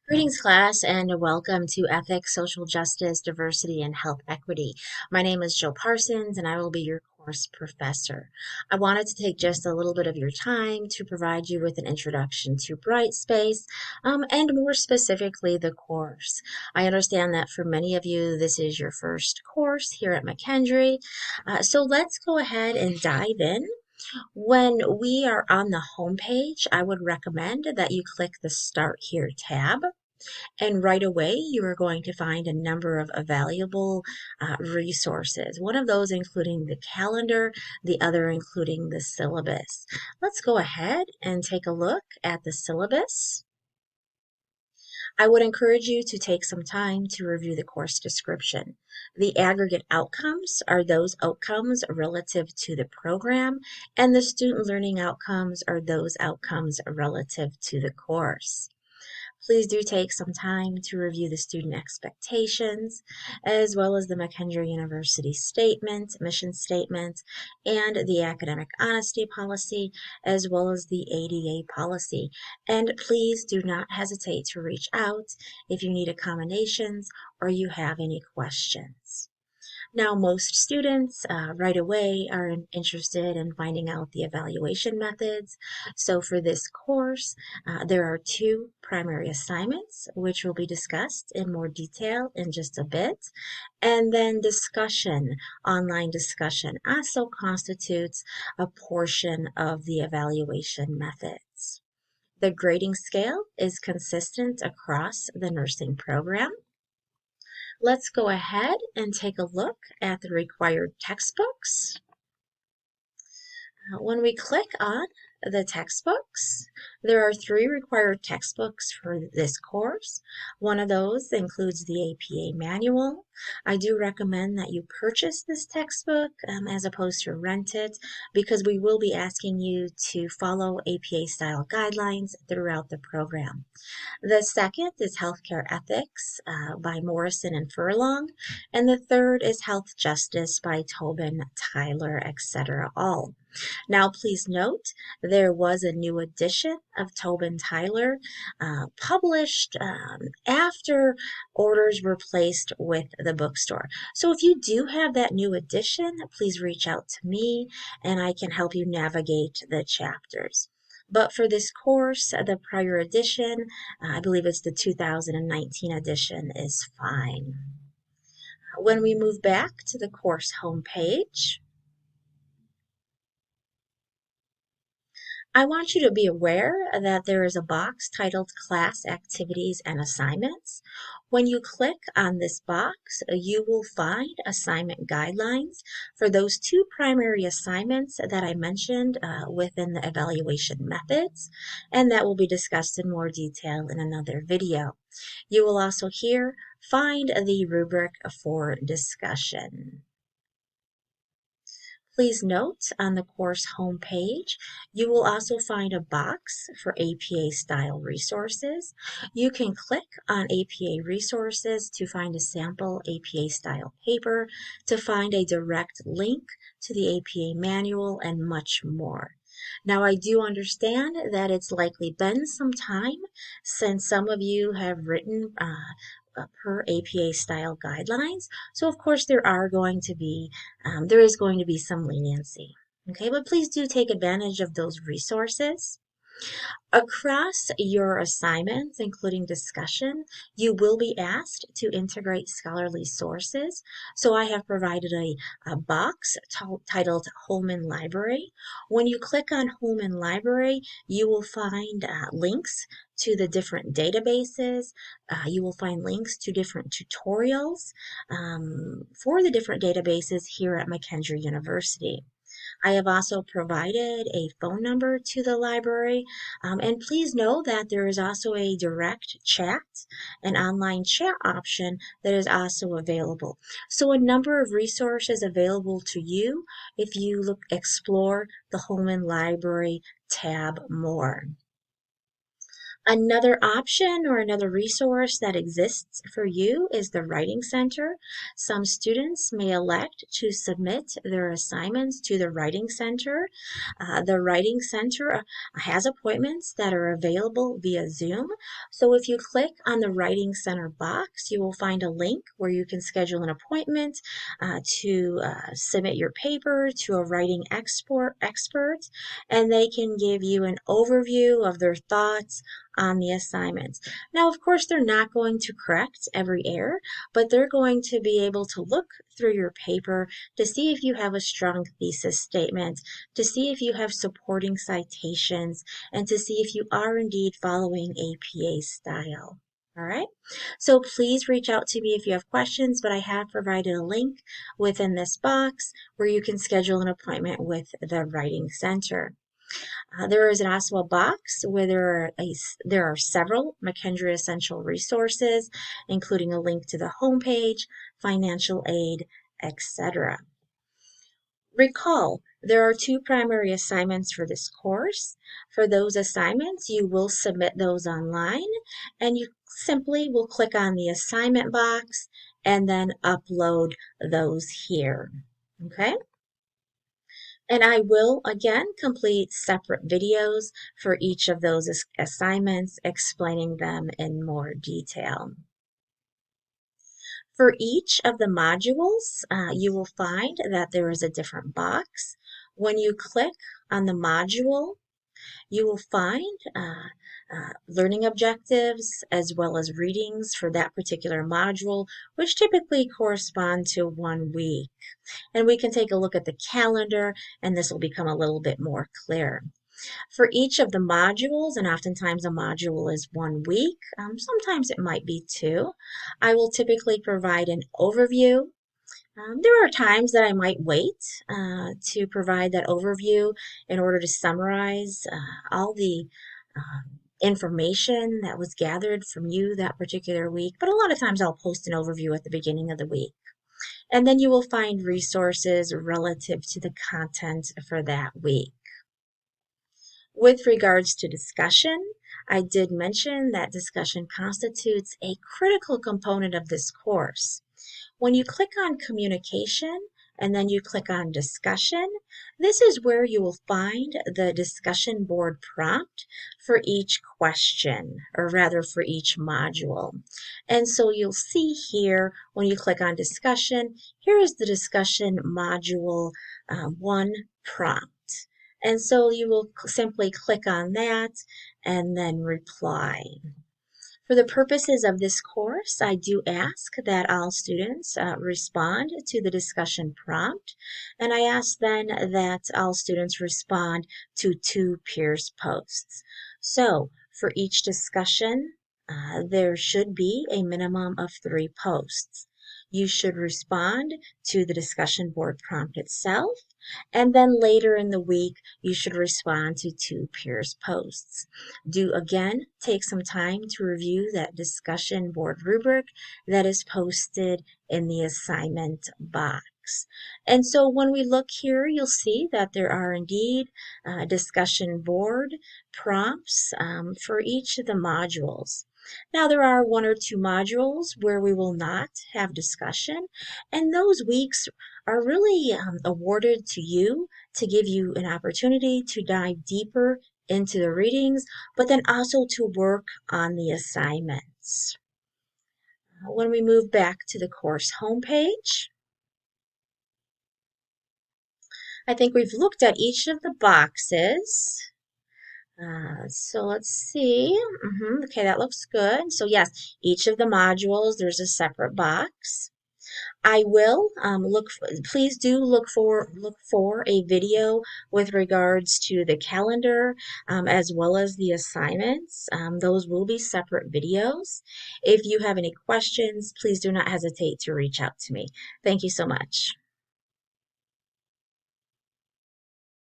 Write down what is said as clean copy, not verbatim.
Greetings, class, and welcome to Ethics, Social Justice, Diversity, and Health Equity. My name is Jill Parsons, and I will be your course professor. I wanted to take just a little bit of your time to provide you with an introduction to Brightspace, and more specifically, the course. I understand that for many of you, this is your first course here at McKendree. So let's go ahead and dive in. When we are on the home page, I would recommend that you click the Start Here tab. And right away, you are going to find a number of valuable resources. One of those including the calendar, the other including the syllabus. Let's go ahead and take a look at the syllabus. I would encourage you to take some time to review the course description. The aggregate outcomes are those outcomes relative to the program, and the student learning outcomes are those outcomes relative to the course. Please do take some time to review the student expectations, as well as the McKendree University statement, mission statement, and the academic honesty policy, as well as the ADA policy. And please do not hesitate to reach out if you need accommodations or you have any questions. Now, most students right away are interested in finding out the evaluation methods. So for this course, there are two primary assignments, which will be discussed in more detail in just a bit. And then discussion, online discussion, also constitutes a portion of the evaluation methods. The grading scale is consistent across the nursing program. Let's go ahead and take a look at the required textbooks. When we click on the textbooks, there are three required textbooks for this course. One of those includes the APA manual. I do recommend that you purchase this textbook as opposed to rent it, because we will be asking you to follow APA style guidelines throughout the program. The second is Healthcare Ethics by Morrison and Furlong, and the third is Health Justice by Tobin, Tyler, etc. all. Now, please note there was a new edition of Tobin Tyler published after orders were placed with the bookstore. So if you do have that new edition, please reach out to me and I can help you navigate the chapters. But for this course, the prior edition, I believe it's the 2019 edition, is fine. When we move back to the course homepage, I want you to be aware that there is a box titled Class Activities and Assignments. When you click on this box, you will find assignment guidelines for those two primary assignments that I mentioned within the evaluation methods, and that will be discussed in more detail in another video. You will also here find the rubric for discussion. Please note on the course homepage, you will also find a box for APA style resources. You can click on APA resources to find a sample APA style paper, to find a direct link to the APA manual, and much more. Now, I do understand that it's likely been some time since some of you have written per APA style guidelines. So of course there is going to be some leniency. Okay, but please do take advantage of those resources. Across your assignments, including discussion, you will be asked to integrate scholarly sources. So I have provided a box titled Holman Library. When you click on Holman Library, you will find links to the different databases. You will find links to different tutorials for the different databases here at McKendree University. I have also provided a phone number to the library, and please know that there is also a direct chat, an online chat option that is also available. So a number of resources available to you if you explore the Holman Library tab more. Another option or another resource that exists for you is the Writing Center. Some students may elect to submit their assignments to the Writing Center. The Writing Center has appointments that are available via Zoom. So if you click on the Writing Center box, you will find a link where you can schedule an appointment to submit your paper to a writing expert, and they can give you an overview of their thoughts on the assignments. Now, of course, they're not going to correct every error, but they're going to be able to look through your paper to see if you have a strong thesis statement, to see if you have supporting citations, and to see if you are indeed following APA style. All right, so please reach out to me if you have questions, but I have provided a link within this box where you can schedule an appointment with the Writing Center. There is also a box where there are several McKendree Essential resources, including a link to the homepage, financial aid, etc. Recall, there are two primary assignments for this course. For those assignments, you will submit those online, and you simply will click on the assignment box and then upload those here. Okay? And I will again complete separate videos for each of those assignments, explaining them in more detail. For each of the modules, you will find that there is a different box. When you click on the module, you will find learning objectives as well as readings for that particular module, which typically correspond to 1 week. And we can take a look at the calendar, and this will become a little bit more clear. For each of the modules, and oftentimes a module is 1 week, sometimes it might be 2, I will typically provide an overview. There are times that I might wait to provide that overview in order to summarize all the information that was gathered from you that particular week, but a lot of times I'll post an overview at the beginning of the week. And then you will find resources relative to the content for that week. With regards to discussion, I did mention that discussion constitutes a critical component of this course. When you click on communication and then you click on discussion, this is where you will find the discussion board prompt for each question, or rather for each module. And so you'll see here when you click on discussion, here is the discussion module 1 prompt. And so you will simply click on that and then reply. For the purposes of this course, I do ask that all students respond to the discussion prompt, and I ask then that all students respond to 2 peers posts. So for each discussion, there should be a minimum of 3 posts. You should respond to the discussion board prompt itself, and then later in the week, you should respond to 2 peers posts. Do again take some time to review that discussion board rubric that is posted in the assignment box. And so when we look here, you'll see that there are indeed discussion board prompts for each of the modules. Now, there are 1 or 2 modules where we will not have discussion, and those weeks are really awarded to you to give you an opportunity to dive deeper into the readings, but then also to work on the assignments. When we move back to the course homepage, I think we've looked at each of the boxes. So let's see. Okay, that looks good. So yes, each of the modules, there's a separate box. I will please do look for a video with regards to the calendar as well as the assignments. Those will be separate videos. If you have any questions, please do not hesitate to reach out to me. Thank you so much.